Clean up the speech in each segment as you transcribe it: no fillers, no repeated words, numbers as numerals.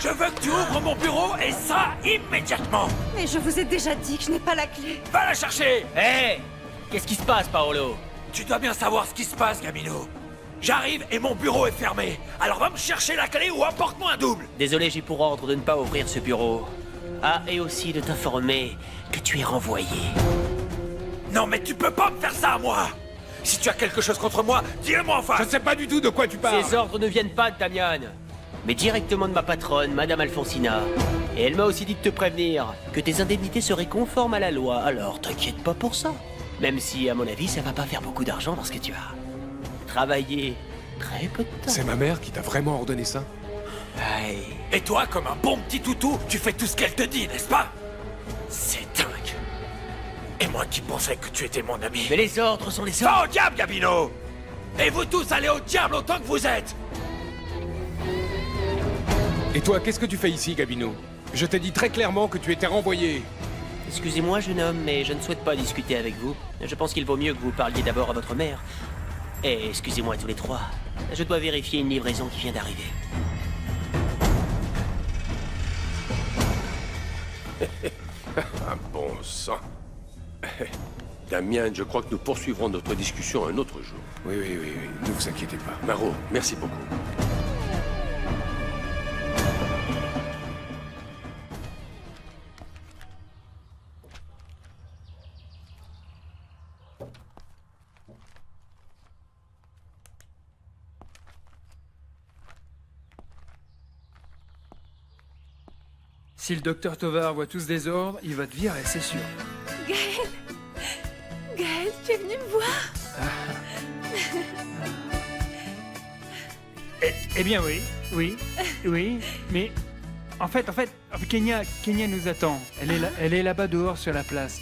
Je veux que tu ouvres mon bureau et ça immédiatement. Mais je vous ai déjà dit que je n'ai pas la clé. Va la chercher. Hé qu'est-ce qui se passe, Paolo? Tu dois bien savoir ce qui se passe, Gabino. J'arrive et mon bureau est fermé. Alors va me chercher la clé ou apporte-moi un double. Désolé, j'ai pour ordre de ne pas ouvrir ce bureau. Ah, et aussi de t'informer que tu es renvoyé. Non mais tu peux pas me faire ça à moi. Si tu as quelque chose contre moi, dis-le-moi en face. Je ne sais pas du tout de quoi tu parles. Ces ordres ne viennent pas de Damian, mais directement de ma patronne, Madame Alfonsina. Et elle m'a aussi dit de te prévenir que tes indemnités seraient conformes à la loi, alors t'inquiète pas pour ça. Même si, à mon avis, ça va pas faire beaucoup d'argent parce que tu as travaillé très peu de temps. C'est ma mère qui t'a vraiment ordonné ça? Aïe. Et toi, comme un bon petit toutou, tu fais tout ce qu'elle te dit, n'est-ce pas? C'est dingue. Et moi qui pensais que tu étais mon ami. Mais les ordres sont les ordres. Va au diable, Gabino. Et vous tous allez au diable autant que vous êtes. Et toi, qu'est-ce que tu fais ici, Gabino? Je t'ai dit très clairement que tu étais renvoyé. Excusez-moi, jeune homme, mais je ne souhaite pas discuter avec vous. Je pense qu'il vaut mieux que vous parliez d'abord à votre mère. Et excusez-moi tous les trois. Je dois vérifier une livraison qui vient d'arriver. Ah bon sang. Damien, je crois que nous poursuivrons notre discussion un autre jour. Oui, ne vous inquiétez pas. Maro, merci beaucoup. Si le docteur Tovar voit tous des ordres, il va te virer, c'est sûr. Gaël Gaël, tu es venu me voir? Eh bien oui, mais en fait, Kenya nous attend. Elle est là-bas dehors sur la place.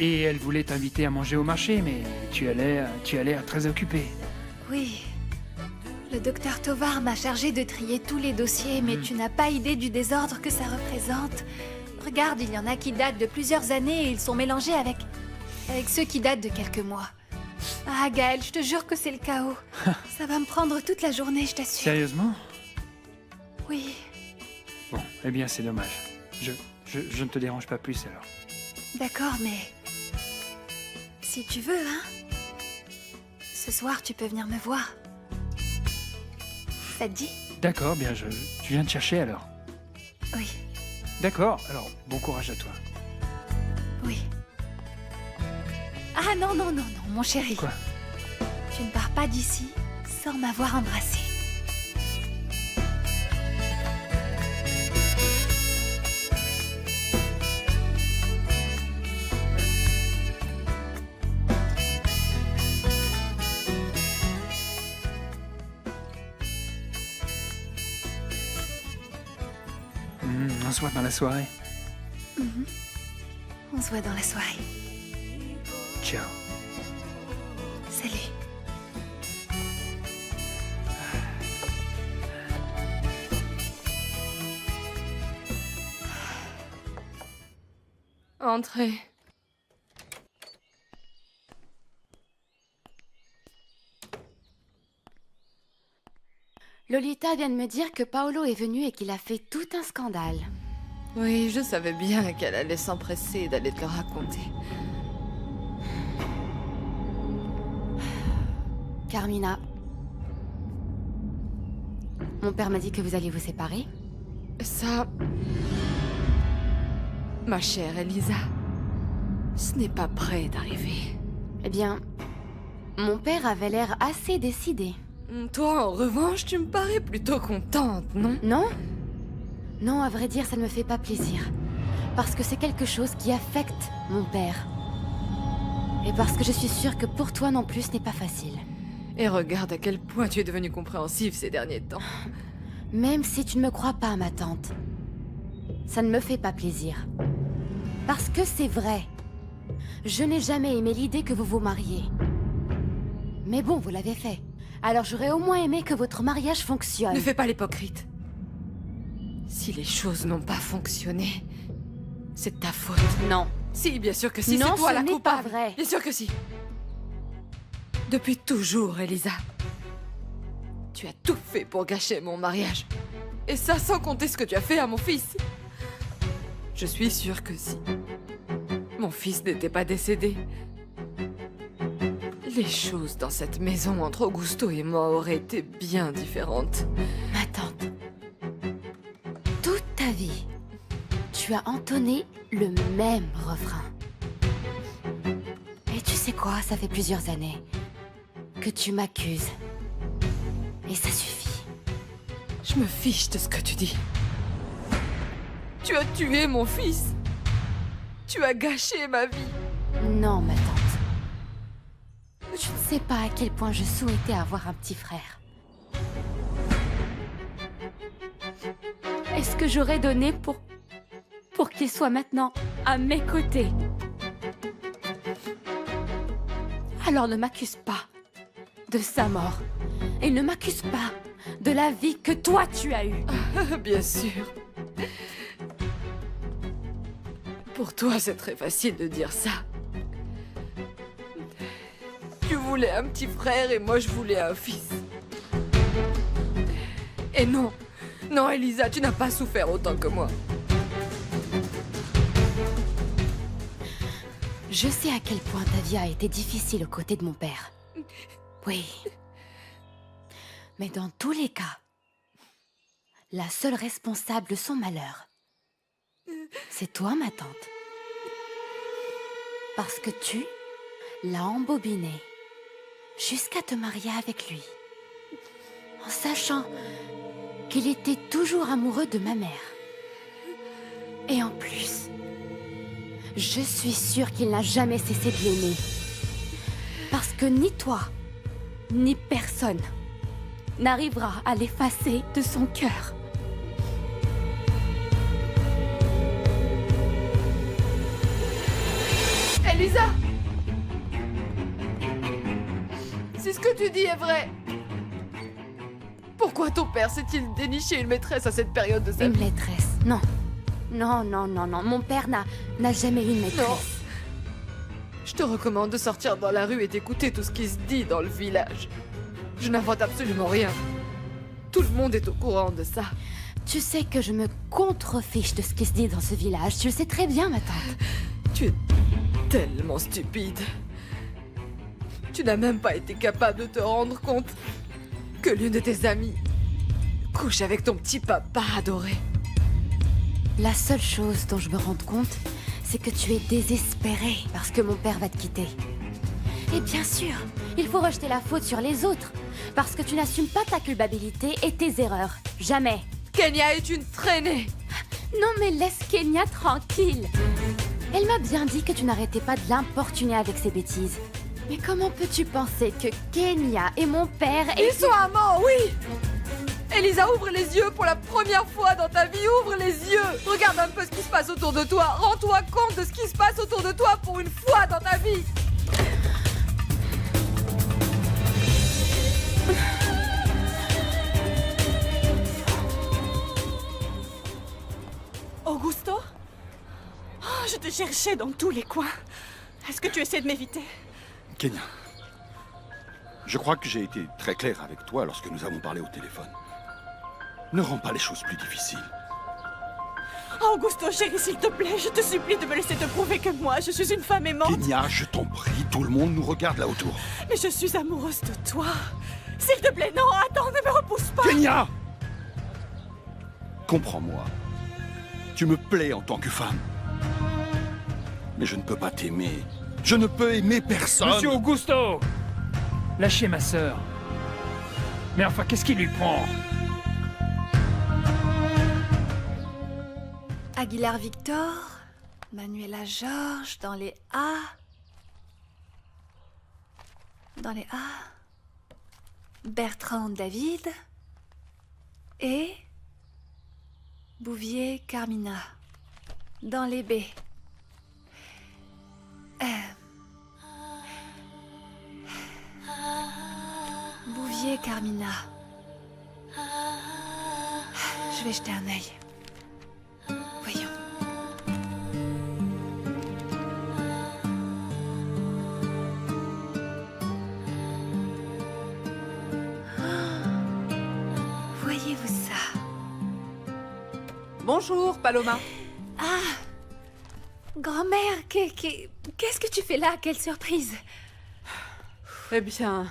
Et elle voulait t'inviter à manger au marché, mais tu as l'air très occupé. Oui. Le docteur Tovar m'a chargé de trier tous les dossiers, mais tu n'as pas idée du désordre que ça représente. Regarde, il y en a qui datent de plusieurs années et ils sont mélangés avec ceux qui datent de quelques mois. Ah, Gaël, je te jure que c'est le chaos. Ça va me prendre toute la journée, je t'assure. Sérieusement? Oui. Bon, eh bien c'est dommage. Je ne te dérange pas plus alors. D'accord, mais... si tu veux, hein. Ce soir, tu peux venir me voir. Ça te dit? D'accord, bien tu viens te chercher alors. Oui. D'accord, alors bon courage à toi. Oui. Ah non, mon chéri. Quoi? Tu ne pars pas d'ici sans m'avoir embrassé. On se voit dans la soirée. On se voit dans la soirée. Ciao. Salut. Entrez. Lolita vient de me dire que Paolo est venu et qu'il a fait tout un scandale. Oui, je savais bien qu'elle allait s'empresser d'aller te le raconter. Carmina, mon père m'a dit que vous alliez vous séparer. Ça... Ma chère Elisa, ce n'est pas près d'arriver. Eh bien, mon père avait l'air assez décidé. Toi, en revanche, tu me parais plutôt contente, non? Non? Non, à vrai dire, ça ne me fait pas plaisir. Parce que c'est quelque chose qui affecte mon père. Et parce que je suis sûre que pour toi non plus, ce n'est pas facile. Et regarde à quel point tu es devenue compréhensive ces derniers temps. Même si tu ne me crois pas, ma tante, ça ne me fait pas plaisir. Parce que c'est vrai. Je n'ai jamais aimé l'idée que vous vous mariez. Mais bon, vous l'avez fait. Alors j'aurais au moins aimé que votre mariage fonctionne. Ne fais pas l'hypocrite. Si les choses n'ont pas fonctionné, c'est de ta faute. Non. Si, bien sûr que si, Non, c'est toi ce la n'est coupable. pas vrai. Bien sûr que si. Depuis toujours, Elisa. Tu as tout fait pour gâcher mon mariage. Et ça sans compter ce que tu as fait à mon fils. Je suis sûre que si mon fils n'était pas décédé, les choses dans cette maison entre Augusto et moi auraient été bien différentes. Ma tante, toute ta vie, tu as entonné le même refrain. Et tu sais quoi, ça fait plusieurs années que tu m'accuses. Et ça suffit. Je me fiche de ce que tu dis. Tu as tué mon fils. Tu as gâché ma vie. Non, ma tante. Tu ne sais pas à quel point je souhaitais avoir un petit frère. Est-ce que j'aurais donné pour qu'il soit maintenant à mes côtés? Alors ne m'accuse pas de sa mort. Et ne m'accuse pas de la vie que toi tu as eue. Bien sûr. Pour toi, c'est très facile de dire ça. Tu voulais un petit frère et moi je voulais un fils. Et non, non Elisa, tu n'as pas souffert autant que moi. Je sais à quel point ta vie a été difficile aux côtés de mon père. Oui. Mais dans tous les cas, la seule responsable de son malheur, c'est toi, ma tante. Parce que tu l'as embobiné jusqu'à te marier avec lui, en sachant qu'il était toujours amoureux de ma mère. Et en plus, je suis sûre qu'il n'a jamais cessé de l'aimer. Parce que ni toi, ni personne n'arrivera à l'effacer de son cœur. Elisa! Si ce que tu dis est vrai, pourquoi ton père s'est-il déniché une maîtresse à cette période de sa Une vie? maîtresse? Non. Non, non, non, non. Mon père n'a jamais eu une maîtresse. Non. Je te recommande de sortir dans la rue et d'écouter tout ce qui se dit dans le village. Je n'invente absolument rien. Tout le monde est au courant de ça. Tu sais que je me contrefiche de ce qui se dit dans ce village. Tu le sais très bien, ma tante. Tu es tellement stupide. Tu n'as même pas été capable de te rendre compte que l'une de tes amies couche avec ton petit papa adoré. La seule chose dont je me rends compte, c'est que tu es désespéré parce que mon père va te quitter. Et bien sûr, il faut rejeter la faute sur les autres, parce que tu n'assumes pas ta culpabilité et tes erreurs. Jamais. Kenya est une traînée. Non mais laisse Kenya tranquille. Elle m'a bien dit que tu n'arrêtais pas de l'importuner avec ses bêtises. Mais comment peux-tu penser que Kenya et mon père... Ils sont amants, oui! Elisa, ouvre les yeux pour la première fois dans ta vie, ouvre les yeux! Regarde un peu ce qui se passe autour de toi, rends-toi compte de ce qui se passe autour de toi pour une fois dans ta vie! Augusto? Oh, je te cherchais dans tous les coins. Est-ce que tu essaies de m'éviter? Kenya, je crois que j'ai été très clair avec toi lorsque nous avons parlé au téléphone. Ne rends pas les choses plus difficiles. Oh, Augusto, chérie, s'il te plaît, je te supplie de me laisser te prouver que moi, je suis une femme aimante. Kenya, je t'en prie, tout le monde nous regarde là autour. Mais je suis amoureuse de toi. S'il te plaît, non, attends, ne me repousse pas. Kenya! Comprends-moi. Tu me plais en tant que femme. Mais je ne peux pas t'aimer. Je ne peux aimer personne. Monsieur Augusto! Lâchez ma sœur. Mais enfin, qu'est-ce qui lui prend? Aguilar Victor, Manuela Georges dans les A. Dans les A. Bertrand David. Et Bouvier Carmina dans les B. Bouvier Carmina. Je vais jeter un œil. Voyons. Voyez-vous ça? Bonjour, Paloma. Grand-mère, qu'est-ce que tu fais là? Quelle surprise! Eh bien,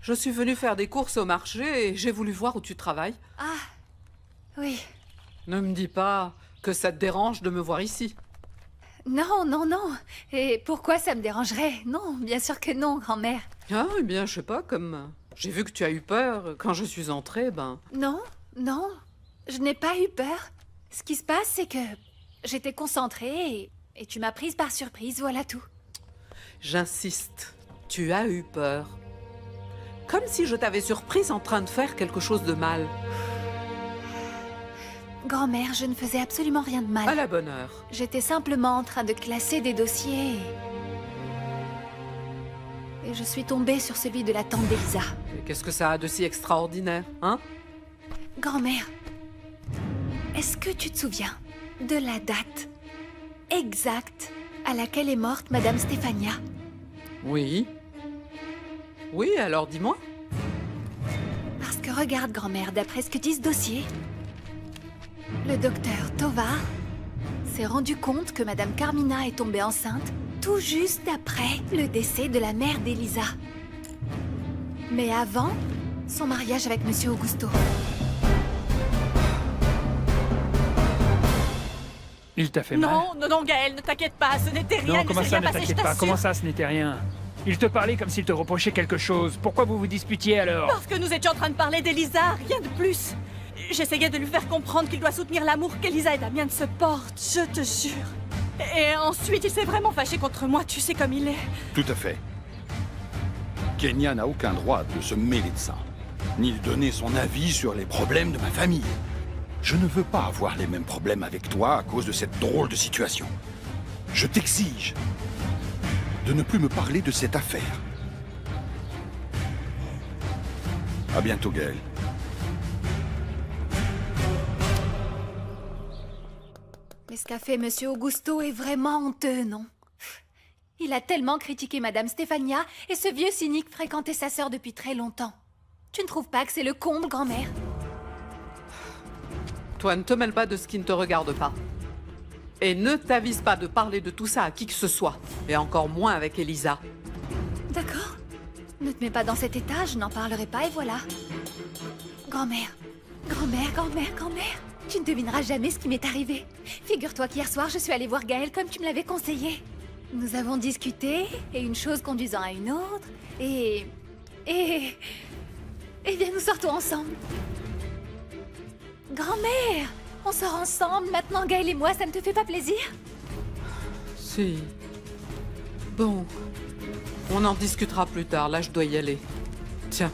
je suis venue faire des courses au marché et j'ai voulu voir où tu travailles. Ah, oui. Ne me dis pas que ça te dérange de me voir ici. Non, non, non. Et pourquoi ça me dérangerait? Non, bien sûr que non, grand-mère. Ah, eh bien, je sais pas, comme j'ai vu que tu as eu peur quand je suis entrée, ben... Non, non, je n'ai pas eu peur. Ce qui se passe, c'est que j'étais concentrée et tu m'as prise par surprise, voilà tout. J'insiste, tu as eu peur. Comme si je t'avais surprise en train de faire quelque chose de mal. Grand-mère, je ne faisais absolument rien de mal. À la bonne heure. J'étais simplement en train de classer des dossiers et je suis tombée sur celui de la tante d'Elisa. Et qu'est-ce que ça a de si extraordinaire, hein? Grand-mère, est-ce que tu te souviens de la date exacte à laquelle est morte Madame Stéphania? Oui. Oui, alors dis-moi. Parce que regarde, grand-mère, d'après ce que dit ce dossier, le docteur Tovar s'est rendu compte que Madame Carmina est tombée enceinte tout juste après le décès de la mère d'Elisa. Mais avant son mariage avec Monsieur Augusto. Il t'a fait mal? Non, non, non, Gaël, ne t'inquiète pas, ce n'était rien. Non, il comment s'est ça, rien ne passé, je t'inquiète pas? t'assure. Comment ça, ce n'était rien? Il te parlait comme s'il te reprochait quelque chose. Pourquoi vous vous disputiez alors? Parce que nous étions en train de parler d'Elisa, rien de plus. J'essayais de lui faire comprendre qu'il doit soutenir l'amour qu'Elisa et Damien se portent, je te jure. Et ensuite, il s'est vraiment fâché contre moi, tu sais comme il est. Tout à fait. Kenya n'a aucun droit de se mêler de ça, ni de donner son avis sur les problèmes de ma famille. Je ne veux pas avoir les mêmes problèmes avec toi à cause de cette drôle de situation. Je t'exige de ne plus me parler de cette affaire. À bientôt, Gaël. Mais ce qu'a fait Monsieur Augusto est vraiment honteux, non? Il a tellement critiqué Madame Stéphania et ce vieux cynique fréquentait sa sœur depuis très longtemps. Tu ne trouves pas que c'est le comble, grand-mère? Toi, ne te mêle pas de ce qui ne te regarde pas. Et ne t'avise pas de parler de tout ça à qui que ce soit. Et encore moins avec Elisa. D'accord. Ne te mets pas dans cet état, je n'en parlerai pas et voilà. Grand-mère, grand-mère, grand-mère, grand-mère, tu ne devineras jamais ce qui m'est arrivé. Figure-toi qu'hier soir, je suis allée voir Gaël comme tu me l'avais conseillé. Nous avons discuté, et une chose conduisant à une autre, et bien, nous sortons ensemble. Grand-mère, on sort ensemble, maintenant Gaël et moi, ça ne te fait pas plaisir? Si. Bon. On en discutera plus tard, là je dois y aller. Tiens,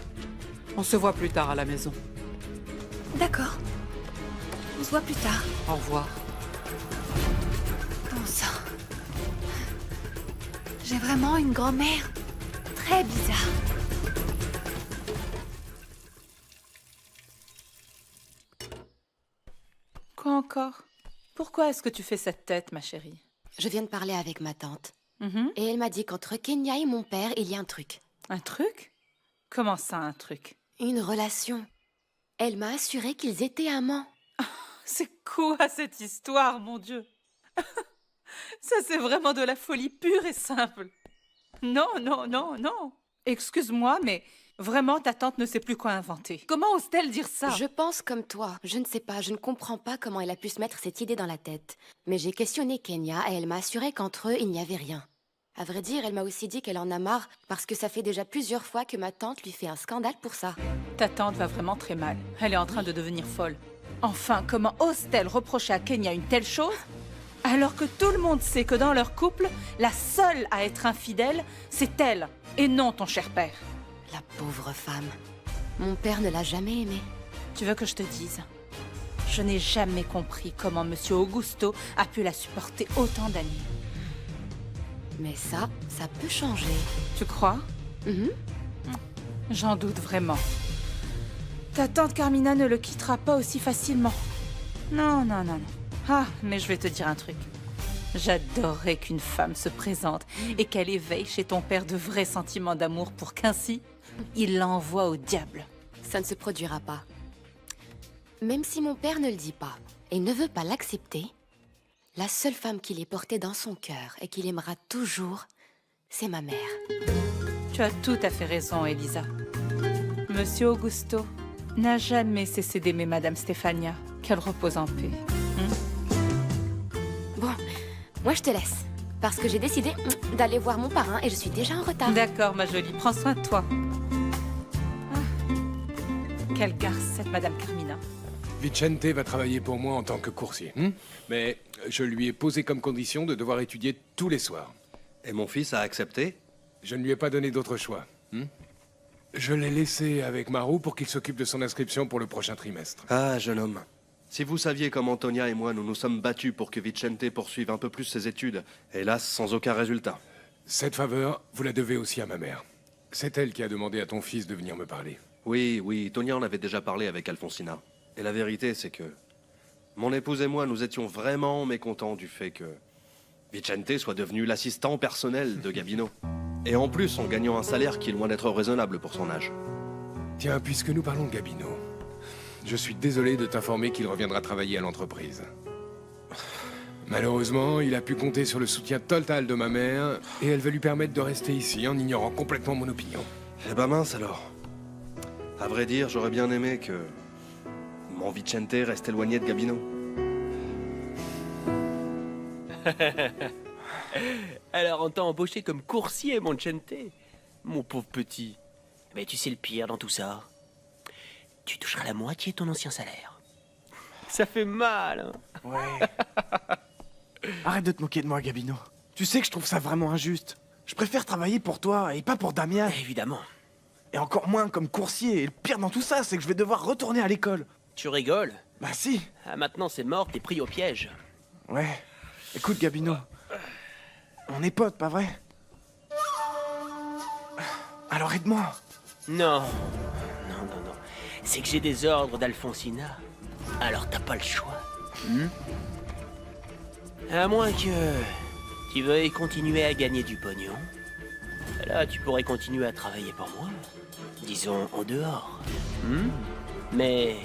on se voit plus tard à la maison. D'accord. On se voit plus tard. Au revoir. Bon sang. J'ai vraiment une grand-mère très bizarre. Quoi encore? Pourquoi est-ce que tu fais cette tête, ma chérie? Je viens de parler avec ma tante. Mhm. Et elle m'a dit qu'entre Kenya et mon père, il y a un truc. Un truc? Comment ça, un truc? Une relation. Elle m'a assuré qu'ils étaient amants. C'est quoi cette histoire, mon Dieu? Ça, c'est vraiment de la folie pure et simple. Non, non, non, non. Excuse-moi, mais vraiment, ta tante ne sait plus quoi inventer. Comment ose-t-elle dire ça? Je pense comme toi. Je ne sais pas, je ne comprends pas comment elle a pu se mettre cette idée dans la tête. Mais j'ai questionné Kenya et elle m'a assuré qu'entre eux, il n'y avait rien. À vrai dire, elle m'a aussi dit qu'elle en a marre parce que ça fait déjà plusieurs fois que ma tante lui fait un scandale pour ça. Ta tante va vraiment très mal. Elle est en train de devenir folle. Enfin, comment ose-t-elle reprocher à Kenya une telle chose alors que tout le monde sait que dans leur couple, la seule à être infidèle, c'est elle, et non ton cher père. La pauvre femme. Mon père ne l'a jamais aimée. Tu veux que je te dise? Je n'ai jamais compris comment Monsieur Augusto a pu la supporter autant d'années. Mais ça peut changer. Tu crois? Mhm. J'en doute vraiment. Ta tante Carmina ne le quittera pas aussi facilement. Non, non, non, non. Ah, mais je vais te dire un truc. J'adorerais qu'une femme se présente et qu'elle éveille chez ton père de vrais sentiments d'amour pour qu'ainsi, il l'envoie au diable. Ça ne se produira pas. Même si mon père ne le dit pas. et ne veut pas l'accepter, la seule femme qu'il ait portée dans son cœur et qu'il aimera toujours, c'est ma mère. Tu as tout à fait raison, Elisa. Monsieur Augusto n'a jamais cessé d'aimer Madame Stefania. Qu'elle repose en paix. Bon, moi je te laisse. Parce que j'ai décidé d'aller voir mon parrain et je suis déjà en retard. D'accord, ma jolie, prends soin de toi. Ah. Quelle garce, cette Madame Carmina. Vicente va travailler pour moi en tant que coursier. Mais je lui ai posé comme condition de devoir étudier tous les soirs. Et mon fils a accepté? Je ne lui ai pas donné d'autre choix. Je l'ai laissé avec Maru pour qu'il s'occupe de son inscription pour le prochain trimestre. Ah, jeune homme. Si vous saviez comme Antonia et moi nous nous sommes battus pour que Vicente poursuive un peu plus ses études, hélas, sans aucun résultat. Cette faveur, vous la devez aussi à ma mère. C'est elle qui a demandé à ton fils de venir me parler. Oui, Tonia en avait déjà parlé avec Alfonsina. Et la vérité, c'est que mon épouse et moi, nous étions vraiment mécontents du fait que Vicente soit devenu l'assistant personnel de Gabino. Et en plus, en gagnant un salaire qui est loin d'être raisonnable pour son âge. Tiens, puisque nous parlons de Gabino, je suis désolé de t'informer qu'il reviendra travailler à l'entreprise. Malheureusement, il a pu compter sur le soutien total de ma mère, et elle va lui permettre de rester ici en ignorant complètement mon opinion. Eh ben mince alors. À vrai dire, j'aurais bien aimé que mon Vicente reste éloigné de Gabino. Alors on t'a embauché comme coursier, mon Vicente. Mon pauvre petit. Mais tu sais le pire dans tout ça. Tu toucheras la moitié de ton ancien salaire. Ça fait mal, hein. Ouais. Arrête de te moquer de moi, Gabino. Tu sais que je trouve ça vraiment injuste. Je préfère travailler pour toi et pas pour Damien. Évidemment. Et encore moins comme coursier. Et le pire dans tout ça, c'est que je vais devoir retourner à l'école. Tu rigoles? Bah si. Ah, maintenant c'est mort, t'es pris au piège. Ouais. Écoute, Gabino. On est potes, pas vrai? Alors aide-moi. Non. C'est que j'ai des ordres d'Alfonsina. Alors t'as pas le choix. À moins que tu veuilles continuer à gagner du pognon. Là, tu pourrais continuer à travailler pour moi. Disons en dehors. Mais...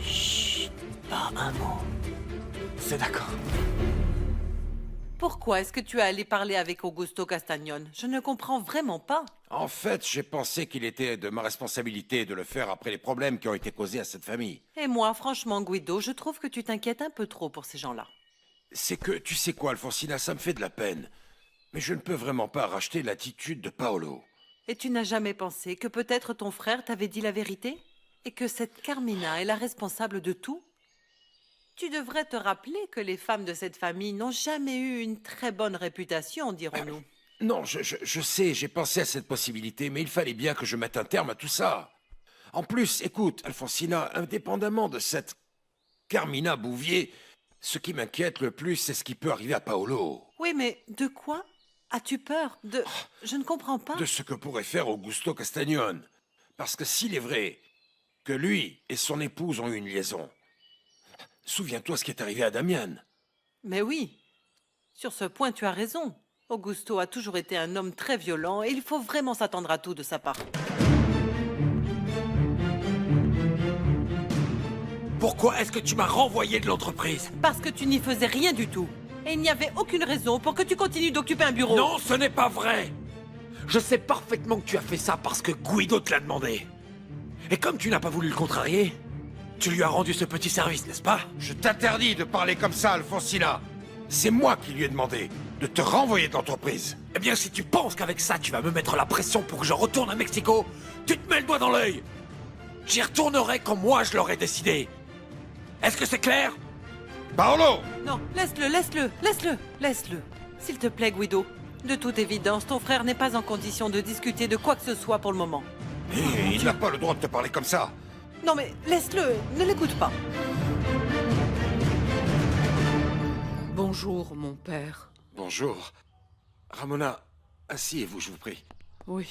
Chut, pas un mot. C'est d'accord. Pourquoi est-ce que tu es allé parler avec Augusto Castagnone? Je ne comprends vraiment pas. En fait, j'ai pensé qu'il était de ma responsabilité de le faire après les problèmes qui ont été causés à cette famille. Et moi, franchement, Guido, je trouve que tu t'inquiètes un peu trop pour ces gens-là. C'est que, tu sais quoi, Alfonsina, ça me fait de la peine. Mais je ne peux vraiment pas racheter l'attitude de Paolo. Et tu n'as jamais pensé que peut-être ton frère t'avait dit la vérité? Et que cette Carmina est la responsable de tout? Tu devrais te rappeler que les femmes de cette famille n'ont jamais eu une très bonne réputation, dirons-nous. Non, je sais, j'ai pensé à cette possibilité, mais il fallait bien que je mette un terme à tout ça. En plus, écoute, Alfonsina, indépendamment de cette Carmina Bouvier, ce qui m'inquiète le plus, c'est ce qui peut arriver à Paolo. Oui, mais de quoi as-tu peur? Je ne comprends pas. De ce que pourrait faire Augusto Castagnone. Parce que s'il est vrai que lui et son épouse ont eu une liaison, souviens-toi ce qui est arrivé à Damian. Mais oui, sur ce point, tu as raison. Augusto a toujours été un homme très violent et il faut vraiment s'attendre à tout de sa part. Pourquoi est-ce que tu m'as renvoyé de l'entreprise? Parce que tu n'y faisais rien du tout. Et il n'y avait aucune raison pour que tu continues d'occuper un bureau. Non, ce n'est pas vrai. Je sais parfaitement que tu as fait ça parce que Guido te l'a demandé. Et comme tu n'as pas voulu le contrarier, tu lui as rendu ce petit service, n'est-ce pas? Je t'interdis de parler comme ça, Alfonsina. C'est moi qui lui ai demandé de te renvoyer de l'entreprise. Eh bien, si tu penses qu'avec ça, tu vas me mettre la pression pour que je retourne à Mexico, tu te mets le doigt dans l'œil. J'y retournerai quand moi je l'aurai décidé. Est-ce que c'est clair? Paolo! Non, laisse-le. S'il te plaît, Guido. De toute évidence, ton frère n'est pas en condition de discuter de quoi que ce soit pour le moment. Et il n'a pas le droit de te parler comme ça. Non mais laisse-le, ne l'écoute pas. Bonjour, mon père. Bonjour. Ramona, asseyez-vous, je vous prie. Oui.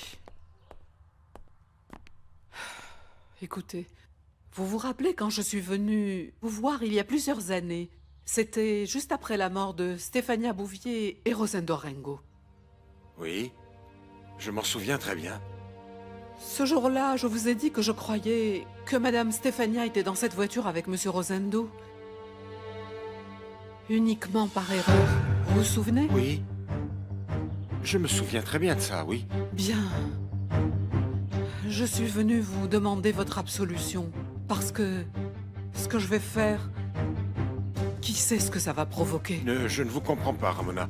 Écoutez, vous vous rappelez quand je suis venue vous voir il y a plusieurs années? C'était juste après la mort de Stefania Bouvier et Rosendo Rengo. Oui, je m'en souviens très bien. Ce jour-là, je vous ai dit que je croyais que Madame Stefania était dans cette voiture avec Monsieur Rosendo. Uniquement par erreur. Vous vous souvenez? Oui. Je me souviens très bien de ça, oui. Bien. Je suis venu vous demander votre absolution. Parce que ce que je vais faire, qui sait ce que ça va provoquer? Je ne vous comprends pas, Ramona.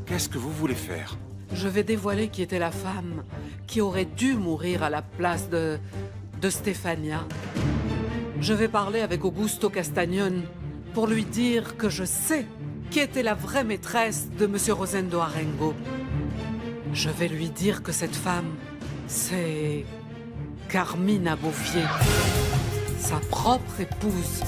Qu'est-ce que vous voulez faire? Je vais dévoiler qui était la femme qui aurait dû mourir à la place de Stefania. Je vais parler avec Augusto Castagnone pour lui dire que je sais qui était la vraie maîtresse de Monsieur Rosendo Arengo. Je vais lui dire que cette femme, c'est Carmina Bouvier, sa propre épouse.